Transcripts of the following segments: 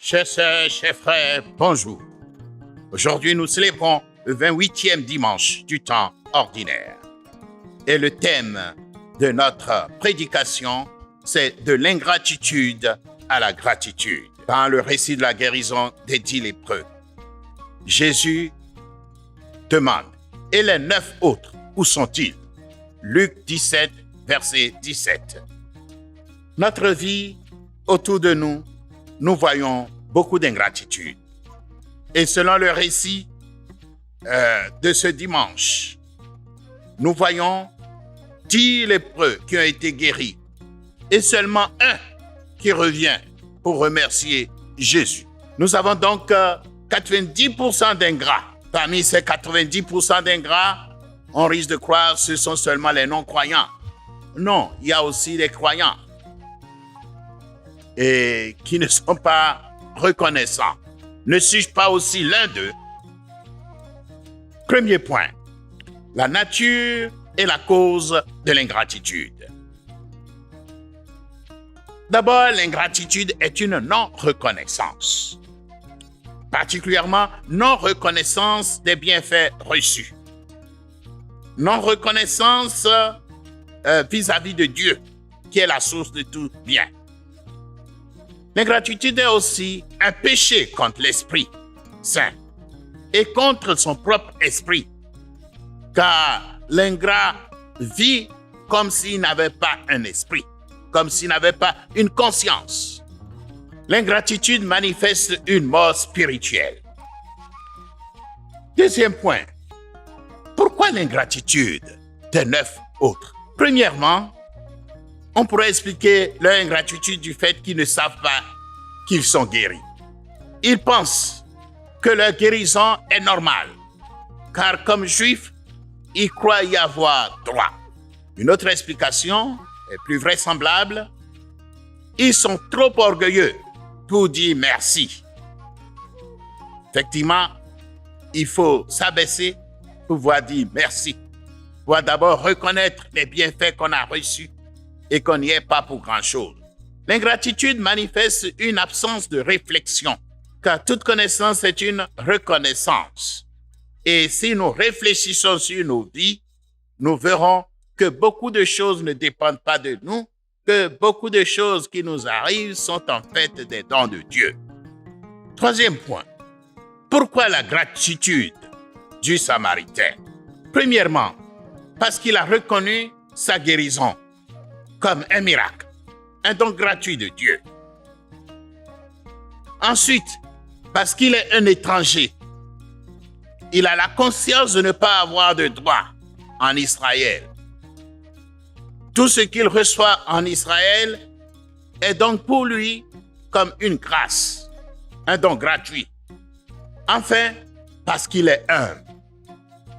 Chers sœurs, chers frères, bonjour. Aujourd'hui, nous célébrons le 28e dimanche du temps ordinaire. Et le thème de notre prédication, c'est de l'ingratitude à la gratitude. Dans le récit de la guérison des 10 lépreux, Jésus demande, « Et les 9 autres, où sont-ils » Luc 17, verset 17. Notre vie, autour de nous, nous voyons beaucoup d'ingratitude. Et selon le récit de ce dimanche, nous voyons 10 lépreux qui ont été guéris et seulement un qui revient pour remercier Jésus. Nous avons donc 90% d'ingrats. Parmi ces 90% d'ingrats, on risque de croire que ce sont seulement les non-croyants. Non, il y a aussi les croyants et qui ne sont pas reconnaissants. Ne suis-je pas aussi l'un d'eux? Premier point, la nature est la cause de l'ingratitude. D'abord, l'ingratitude est une non-reconnaissance, particulièrement non-reconnaissance des bienfaits reçus. Non-reconnaissance vis-à-vis de Dieu, qui est la source de tout bien. L'ingratitude est aussi un péché contre l'Esprit Saint et contre son propre esprit, car l'ingrat vit comme s'il n'avait pas un esprit, comme s'il n'avait pas une conscience. L'ingratitude manifeste une mort spirituelle. Deuxième point, pourquoi l'ingratitude des 9 autres? Premièrement, on pourrait expliquer leur ingratitude du fait qu'ils ne savent pas qu'ils sont guéris. Ils pensent que leur guérison est normale, car comme juifs, ils croient y avoir droit. Une autre explication est plus vraisemblable. Ils sont trop orgueilleux pour dire merci. Effectivement, il faut s'abaisser pour pouvoir dire merci. Pour d'abord reconnaître les bienfaits qu'on a reçus et qu'on n'y est pas pour grand-chose. L'ingratitude manifeste une absence de réflexion, car toute connaissance est une reconnaissance. Et si nous réfléchissons sur nos vies, nous verrons que beaucoup de choses ne dépendent pas de nous, que beaucoup de choses qui nous arrivent sont en fait des dons de Dieu. Troisième point, pourquoi la gratitude du Samaritain? Premièrement, parce qu'il a reconnu sa guérison comme un miracle, un don gratuit de Dieu. Ensuite, parce qu'il est un étranger, il a la conscience de ne pas avoir de droit en Israël. Tout ce qu'il reçoit en Israël est donc pour lui comme une grâce, un don gratuit. Enfin, parce qu'il est humble.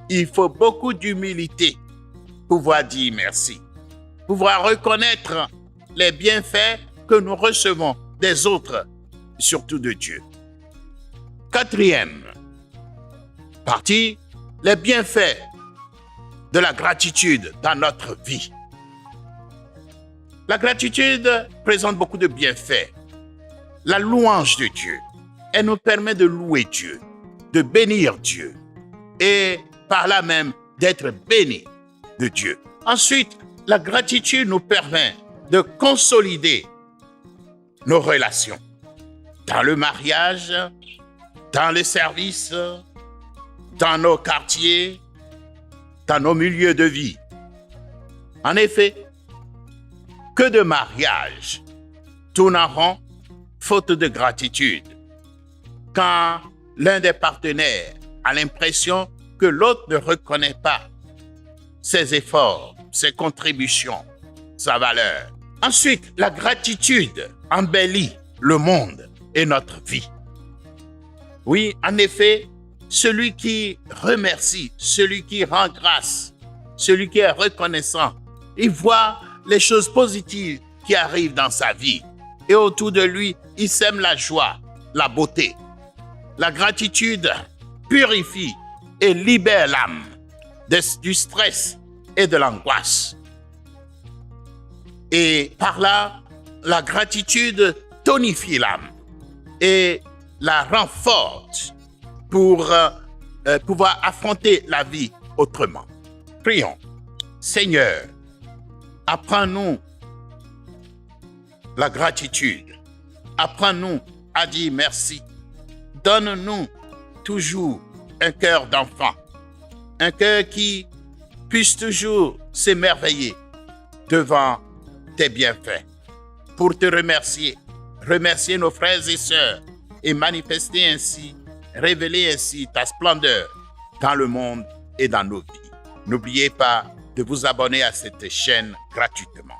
Il faut beaucoup d'humilité pour pouvoir dire merci, pouvoir reconnaître les bienfaits que nous recevons des autres, surtout de Dieu. Quatrième partie, les bienfaits de la gratitude dans notre vie. La gratitude présente beaucoup de bienfaits. La louange de Dieu, elle nous permet de louer Dieu, de bénir Dieu et par là même d'être bénis de Dieu. Ensuite, la gratitude nous permet de consolider nos relations dans le mariage, dans le service, dans nos quartiers, dans nos milieux de vie. En effet, que de mariages tournent en rond faute de gratitude, quand l'un des partenaires a l'impression que l'autre ne reconnaît pas ses efforts, ses contributions, sa valeur. Ensuite, la gratitude embellit le monde et notre vie. Oui, en effet, celui qui remercie, celui qui rend grâce, celui qui est reconnaissant, il voit les choses positives qui arrivent dans sa vie. Et autour de lui, il sème la joie, la beauté. La gratitude purifie et libère l'âme du stress et de l'angoisse. Et par là, la gratitude tonifie l'âme. et la rend forte pour pouvoir affronter la vie autrement. Prions. Seigneur, apprends-nous la gratitude. Apprends-nous à dire merci. Donne-nous toujours un cœur d'enfant, un cœur qui puisse toujours s'émerveiller devant tes bienfaits. Pour te remercier, remercier nos frères et sœurs et manifester ainsi, révéler ainsi ta splendeur dans le monde et dans nos vies. N'oubliez pas de vous abonner à cette chaîne gratuitement.